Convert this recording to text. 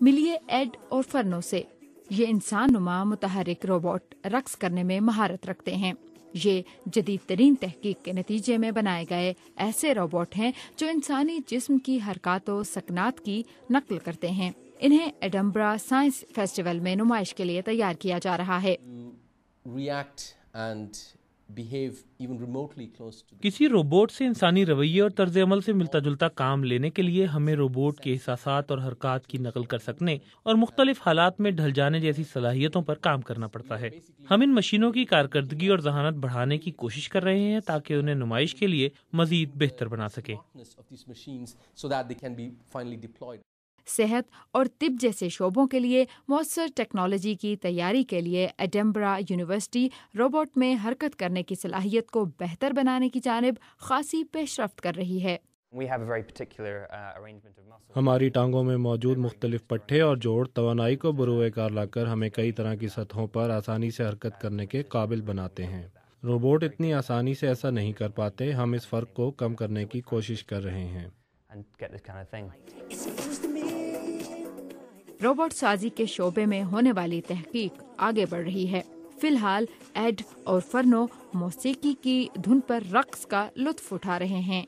ملیے ایڈ اور فرنو سے۔ یہ انسان نما متحرک روبوٹ رقص کرنے میں مہارت رکھتے ہیں۔ یہ جدید ترین تحقیق کے نتیجے میں بنائے گئے ایسے روبوٹ ہیں جو انسانی جسم کی حرکات و سکنات کی نقل کرتے ہیں۔ انہیں ایڈنبرا سائنس فیسٹیول میں نمائش کے لیے تیار کیا جا رہا ہے۔ کسی روبوٹ سے انسانی رویے اور طرز عمل سے ملتا جلتا کام لینے کے لیے ہمیں روبوٹ کے احساسات اور حرکات کی نقل کر سکنے اور مختلف حالات میں ڈھل جانے جیسی صلاحیتوں پر کام کرنا پڑتا ہے۔ ہم ان مشینوں کی کارکردگی اور ذہانت بڑھانے کی کوشش کر رہے ہیں تاکہ انہیں نمائش کے لیے مزید بہتر بنا سکیں۔ صحت اور طب جیسے شعبوں کے لیے مؤثر ٹیکنالوجی کی تیاری کے لیے ایڈنبرا یونیورسٹی روبوٹ میں حرکت کرنے کی صلاحیت کو بہتر بنانے کی جانب خاصی پیش رفت کر رہی ہے۔ ہماری ٹانگوں میں موجود مختلف پٹھے اور جوڑ توانائی کو بروئے کار لا کر ہمیں کئی طرح کی سطحوں پر آسانی سے حرکت کرنے کے قابل بناتے ہیں۔ روبوٹ اتنی آسانی سے ایسا نہیں کر پاتے۔ ہم اس فرق کو کم کرنے کی کوشش کر رہے ہیں۔ روبوٹ سازی کے شعبے میں ہونے والی تحقیق آگے بڑھ رہی ہے۔ فی الحال ایڈ اور فرنو موسیقی کی دھن پر رقص کا لطف اٹھا رہے ہیں۔